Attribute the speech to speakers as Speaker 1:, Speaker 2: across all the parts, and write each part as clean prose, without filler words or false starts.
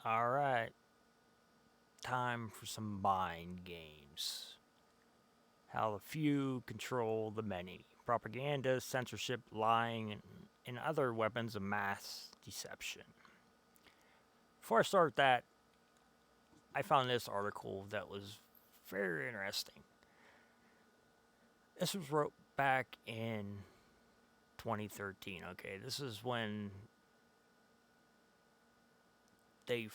Speaker 1: Alright, time for some mind games. How the few control the many. Propaganda, censorship, lying, and other weapons of mass deception. Before I start that, I found this article that was very interesting. This was wrote back in 2013. Okay, this is when the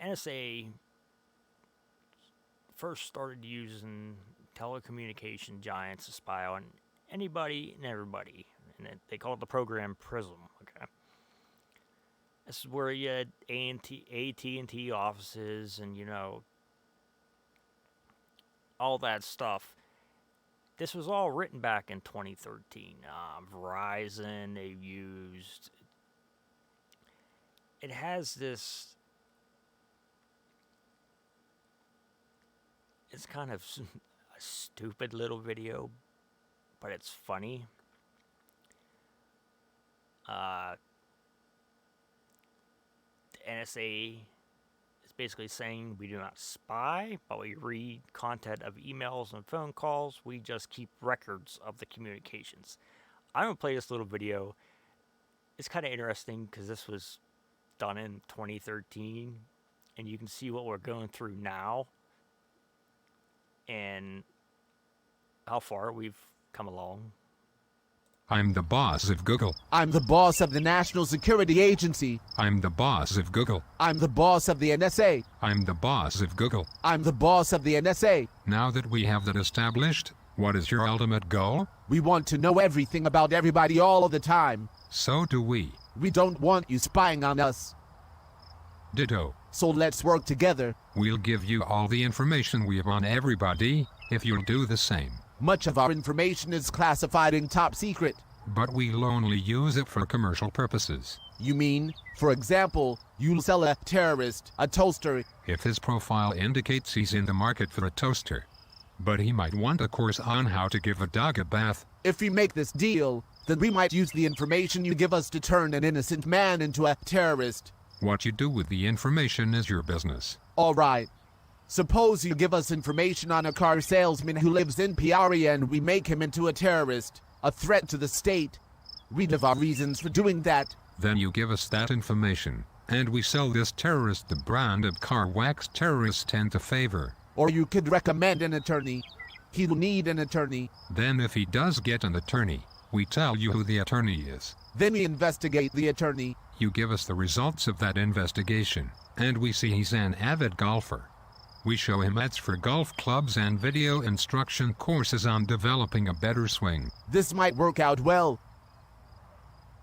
Speaker 1: NSA first started using telecommunication giants to spy on anybody and everybody, and they called the program Prism. Okay, this is where you had AT&T offices, and all that stuff. This was all written back in 2013. Verizon, they used. It has this. It's kind of a stupid little video, but it's funny. The NSA is basically saying we do not spy, but we read content of emails and phone calls. We just keep records of the communications. I'm going to play this little video. It's kind of interesting because this was done in 2013, and you can see what we're going through now and how far we've come along.
Speaker 2: I'm the boss of Google.
Speaker 3: I'm the boss of the National Security Agency.
Speaker 2: I'm the boss of Google.
Speaker 3: I'm the boss of the NSA.
Speaker 2: I'm the boss of Google.
Speaker 3: I'm the boss of the NSA.
Speaker 2: Now that we have that established, what is your ultimate goal?
Speaker 3: We want to know everything about everybody all of the time.
Speaker 2: So do we.
Speaker 3: We don't want you spying on us.
Speaker 2: Ditto.
Speaker 3: So let's work together.
Speaker 2: We'll give you all the information we have on everybody, if you'll do the same.
Speaker 3: Much of our information is classified in top secret.
Speaker 2: But we'll only use it for commercial purposes.
Speaker 3: You mean, for example, you'll sell a terrorist a toaster.
Speaker 2: If his profile indicates he's in the market for a toaster. But he might want a course on how to give a dog a bath.
Speaker 3: If we make this deal, then we might use the information you give us to turn an innocent man into a terrorist.
Speaker 2: What you do with the information is your business.
Speaker 3: All right. Suppose you give us information on a car salesman who lives in Peoria and we make him into a terrorist, a threat to the state. We have our reasons for doing that.
Speaker 2: Then you give us that information, and we sell this terrorist the brand of car wax terrorists tend to favor.
Speaker 3: Or you could recommend an attorney. He'll need an attorney.
Speaker 2: Then if he does get an attorney, we tell you who the attorney is.
Speaker 3: Then we investigate the attorney.
Speaker 2: You give us the results of that investigation, and we see he's an avid golfer. We show him ads for golf clubs and video instruction courses on developing a better swing.
Speaker 3: This might work out well.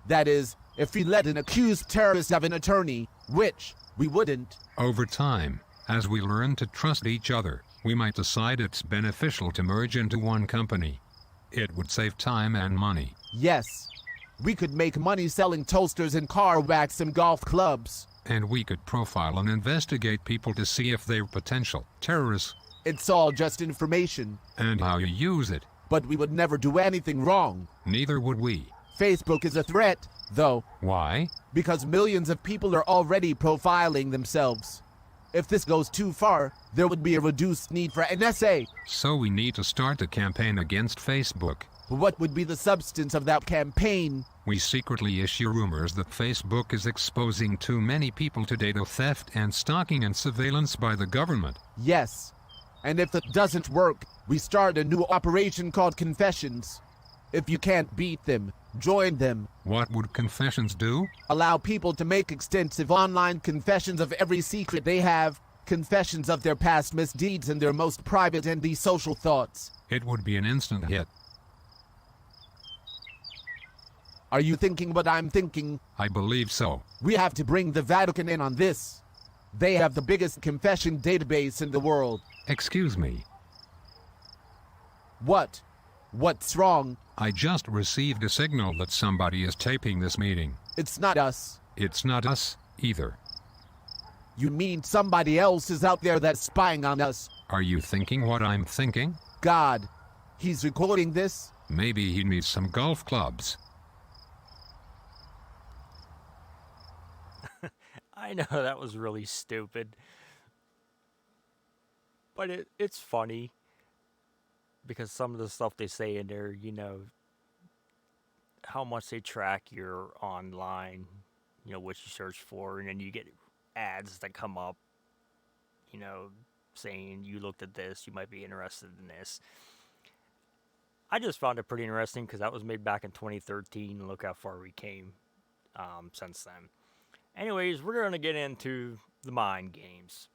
Speaker 3: That is, if we let an accused terrorist have an attorney, which we wouldn't.
Speaker 2: Over time, as we learn to trust each other, we might decide it's beneficial to merge into one company. It would save time and money.
Speaker 3: Yes. We could make money selling toasters and car wax and golf clubs.
Speaker 2: And we could profile and investigate people to see if they're potential terrorists.
Speaker 3: It's all just information.
Speaker 2: And how you use it.
Speaker 3: But we would never do anything wrong.
Speaker 2: Neither would we.
Speaker 3: Facebook is a threat, though.
Speaker 2: Why?
Speaker 3: Because millions of people are already profiling themselves. If this goes too far, there would be a reduced need for NSA.
Speaker 2: So we need to start a campaign against Facebook.
Speaker 3: What would be the substance of that campaign?
Speaker 2: We secretly issue rumors that Facebook is exposing too many people to data theft and stalking and surveillance by the government.
Speaker 3: Yes. And if that doesn't work, we start a new operation called Confessions. If you can't beat them, join them.
Speaker 2: What would Confessions do?
Speaker 3: Allow people to make extensive online confessions of every secret they have, confessions of their past misdeeds and their most private and antisocial thoughts.
Speaker 2: It would be an instant hit.
Speaker 3: Are you thinking what I'm thinking?
Speaker 2: I believe so.
Speaker 3: We have to bring the Vatican in on this. They have the biggest confession database in the world.
Speaker 2: Excuse me.
Speaker 3: What? What's wrong?
Speaker 2: I just received a signal that somebody is taping this meeting.
Speaker 3: It's not us.
Speaker 2: It's not us, either.
Speaker 3: You mean somebody else is out there that's spying on us?
Speaker 2: Are you thinking what I'm thinking?
Speaker 3: God. He's recording this?
Speaker 2: Maybe he needs some golf clubs.
Speaker 1: I know that was really stupid, but it's funny because some of the stuff they say in there, how much they track your online, what you search for, and then you get ads that come up, you know, saying you looked at this, you might be interested in this. I just found it pretty interesting because that was made back in 2013, and look how far we came since then. Anyways, we're going to get into the mind games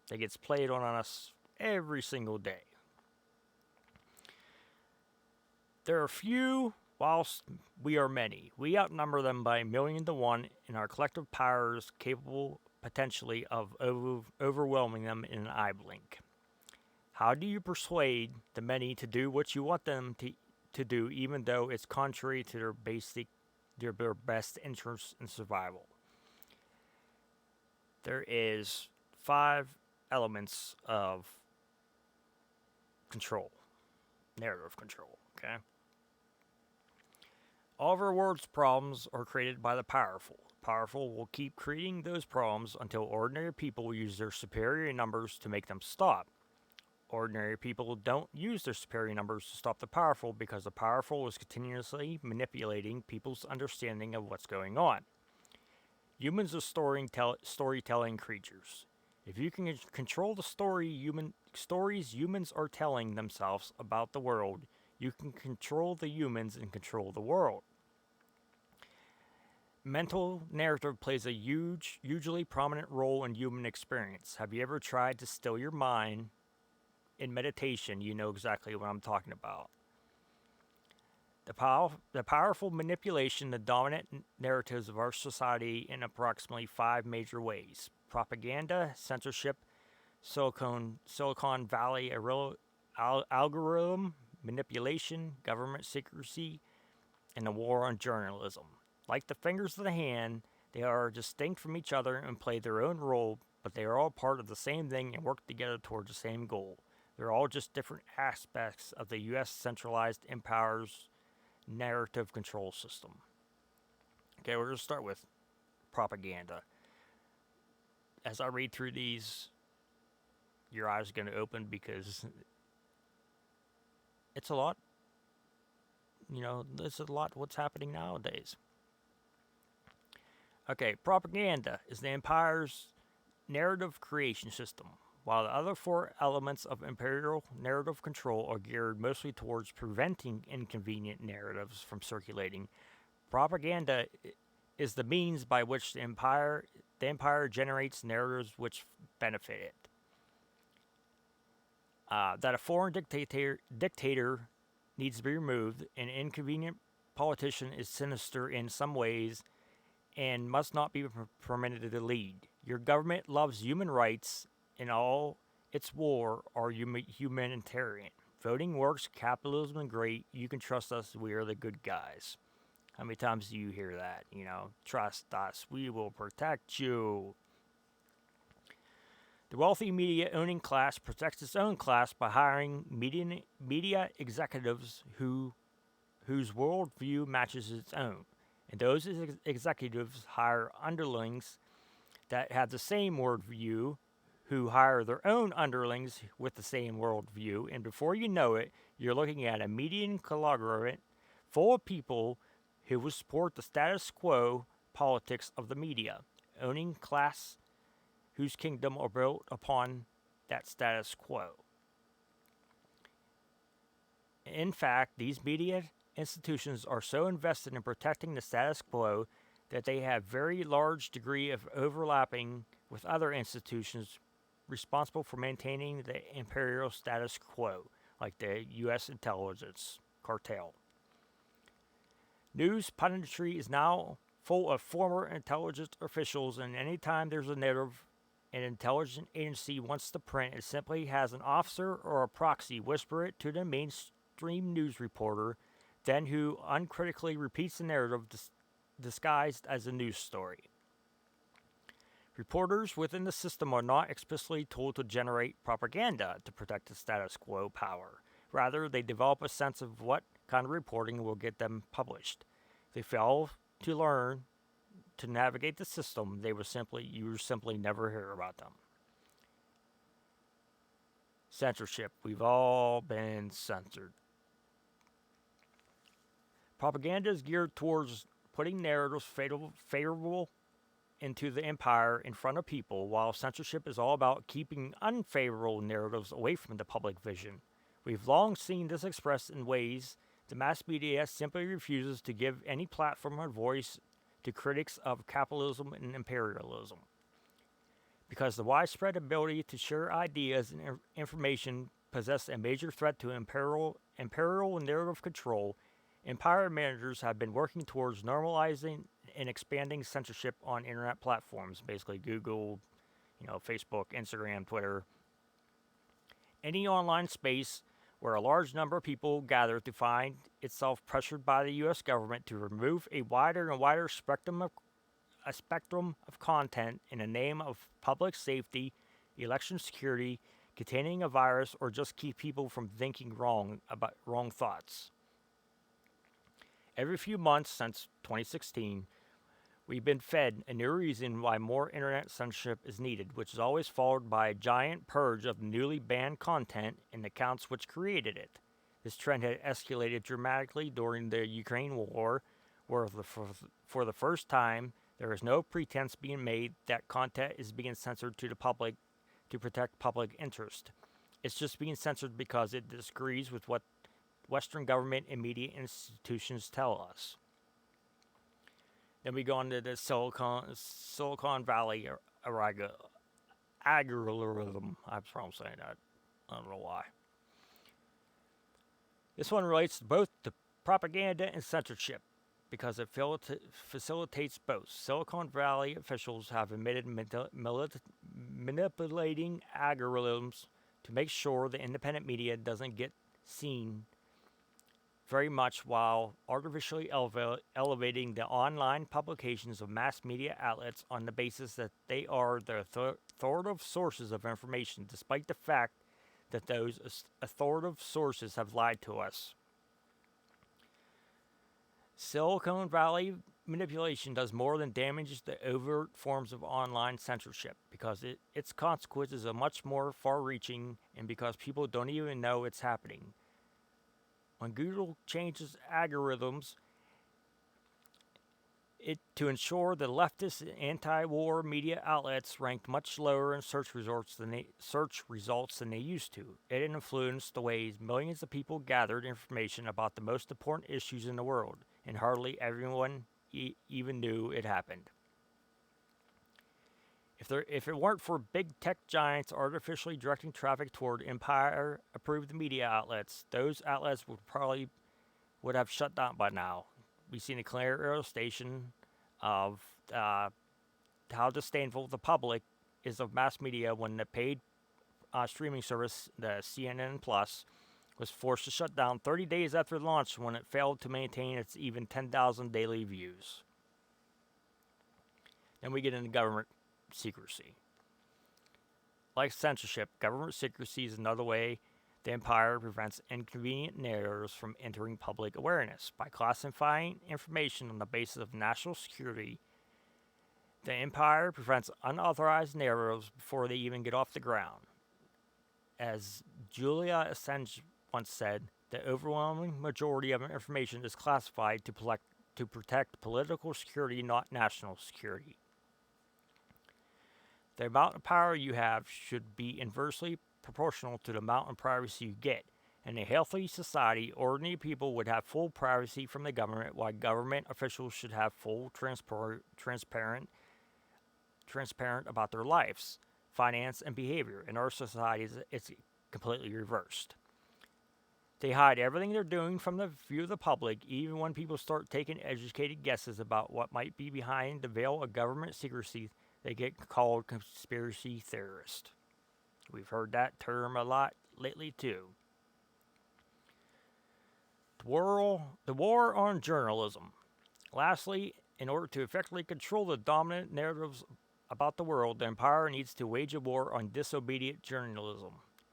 Speaker 1: that gets played on us every single day. There are few, whilst we are many. We outnumber them by a million to one, and our collective power is capable potentially of overwhelming them in an eye blink. How do you persuade the many to do what you want them to do, even though it's contrary to their best interests in survival? There is 5 elements of control, narrative control, okay? All of our world's problems are created by the powerful. Powerful will keep creating those problems until ordinary people use their superior numbers to make them stop. Ordinary people don't use their superior numbers to stop the powerful because the powerful is continuously manipulating people's understanding of what's going on. Humans are storytelling creatures. If you can control the stories humans are telling themselves about the world, you can control the humans and control the world. Mental narrative plays a hugely prominent role in human experience. Have you ever tried to still your mind in meditation? You know exactly what I'm talking about. The powerful manipulation the dominant narratives of our society in approximately 5 major ways: propaganda, censorship, Silicon Valley algorithm manipulation, government secrecy, and the war on journalism. Like the fingers of the hand, they are distinct from each other and play their own role, but they are all part of the same thing and work together towards the same goal. They're all just different aspects of the U.S. centralized empire's narrative control system. Okay, we're going to start with propaganda. As I read through these, your eyes are going to open because it's a lot. There's a lot what's happening nowadays. Okay, propaganda is the empire's narrative creation system. While the other 4 elements of imperial narrative control are geared mostly towards preventing inconvenient narratives from circulating, propaganda is the means by which the empire generates narratives which benefit it. That a foreign dictator needs to be removed, an inconvenient politician is sinister in some ways and must not be permitted to lead. Your government loves human rights, and all its war are humanitarian. Voting works, capitalism is great, you can trust us, we are the good guys. How many times do you hear that? Trust us, we will protect you. The wealthy media owning class protects its own class by hiring media executives whose worldview matches its own. And those executives hire underlings that have the same worldview, who hire their own underlings with the same worldview, and before you know it, you're looking at a media conglomerate full of people who will support the status quo politics of the media, owning class whose kingdom are built upon that status quo. In fact, these media institutions are so invested in protecting the status quo that they have very large degree of overlapping with other institutions responsible for maintaining the imperial status quo, like the U.S. intelligence cartel. News punditry is now full of former intelligence officials, and anytime there's a narrative an intelligence agency wants to print, it simply has an officer or a proxy whisper it to the mainstream news reporter, then who uncritically repeats the narrative disguised as a news story. Reporters within the system are not explicitly told to generate propaganda to protect the status quo power. Rather, they develop a sense of what kind of reporting will get them published. They fail to learn to navigate the system, you would simply never hear about them. Censorship. We've all been censored. Propaganda is geared towards putting narratives favorable into the empire in front of people, while censorship is all about keeping unfavorable narratives away from the public vision. We've long seen this expressed in ways the mass media simply refuses to give any platform or voice to critics of capitalism and imperialism. Because the widespread ability to share ideas and information possess a major threat to imperial narrative control, empire managers have been working towards normalizing and expanding censorship on internet platforms, basically Google, Facebook, Instagram, Twitter, any online space where a large number of people gather to find itself pressured by the U.S. government to remove a wider and wider spectrum of content in the name of public safety, election security, containing a virus, or just keep people from thinking wrong thoughts. Every few months since 2016, we've been fed a new reason why more internet censorship is needed, which is always followed by a giant purge of newly banned content and accounts which created it. This trend had escalated dramatically during the Ukraine war, where for the first time, there is no pretense being made that content is being censored to the public to protect public interest. It's just being censored because it disagrees with what Western government and media institutions tell us. Then we go into the Silicon Valley algorithm. I'm probably saying that. I don't know why. This one relates to both the propaganda and censorship because it facilitates both. Silicon Valley officials have admitted manipulating algorithms to make sure the independent media doesn't get seen very much, while artificially elevating the online publications of mass media outlets on the basis that they are the authoritative sources of information, despite the fact that those authoritative sources have lied to us. Silicon Valley manipulation does more than damage the overt forms of online censorship because its consequences are much more far-reaching and because people don't even know it's happening. When Google changes algorithms to ensure the leftist and anti-war media outlets ranked much lower in search results than they used to, it influenced the ways millions of people gathered information about the most important issues in the world, and hardly everyone even knew it happened. If it weren't for big tech giants artificially directing traffic toward empire-approved media outlets, those outlets would have shut down by now. We've seen a clear illustration of how disdainful the public is of mass media when the paid streaming service, the CNN Plus, was forced to shut down 30 days after launch when it failed to maintain its even 10,000 daily views. Then we get into government secrecy. Like censorship, government secrecy is another way the empire prevents inconvenient narratives from entering public awareness. By classifying information on the basis of national security, the empire prevents unauthorized narratives before they even get off the ground. As Julia Assange once said, the overwhelming majority of information is classified to protect political security, not national security. The amount of power you have should be inversely proportional to the amount of privacy you get. In a healthy society, ordinary people would have full privacy from the government, while government officials should have full transparent about their lives, finance, and behavior. In our society, it's completely reversed. They hide everything they're doing from the view of the public, even when people start taking educated guesses about what might be behind the veil of government secrecy. They get called conspiracy theorists. We've heard that term a lot lately, too. The war on journalism. Lastly, in order to effectively control the dominant narratives about the world, the empire needs to wage a war on disobedient journalism.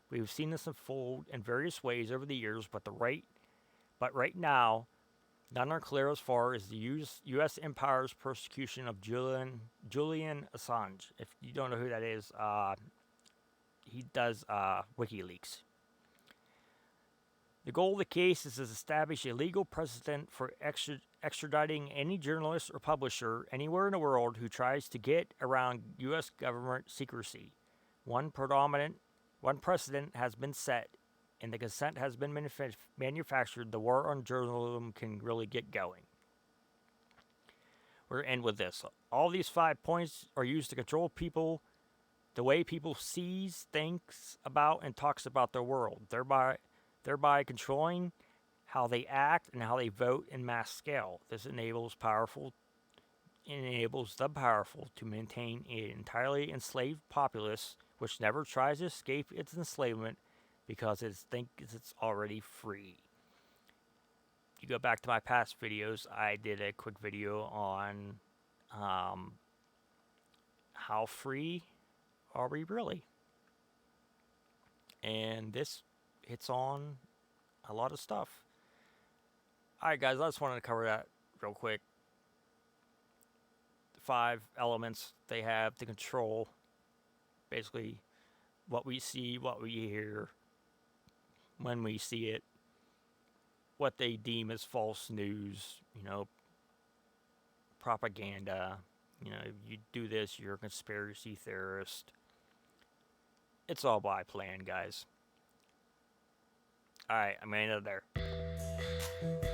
Speaker 1: We've seen this unfold in various ways over the years, but right now, None are clear as far as the U.S. empire's persecution of Julian Assange. If you don't know who that is, he does WikiLeaks. The goal of the case is to establish a legal precedent for extraditing any journalist or publisher anywhere in the world who tries to get around U.S. government secrecy. One precedent has been set, and the consent has been manufactured. The war on journalism can really get going. We're going to end with this. All these 5 points are used to control people, the way people sees, thinks about, and talks about their world, thereby controlling how they act and how they vote in mass scale. This enables the powerful to maintain an entirely enslaved populace which never tries to escape its enslavement because it thinks it's already free. If you go back to my past videos, I did a quick video on how free are we really? And this hits on a lot of stuff. Alright guys, I just wanted to cover that real quick. The 5 elements they have to control basically what we see, what we hear, when we see it, what they deem as false news, propaganda. If you do this, you're a conspiracy theorist. It's all by plan, guys. Alright, I'm going to end it there.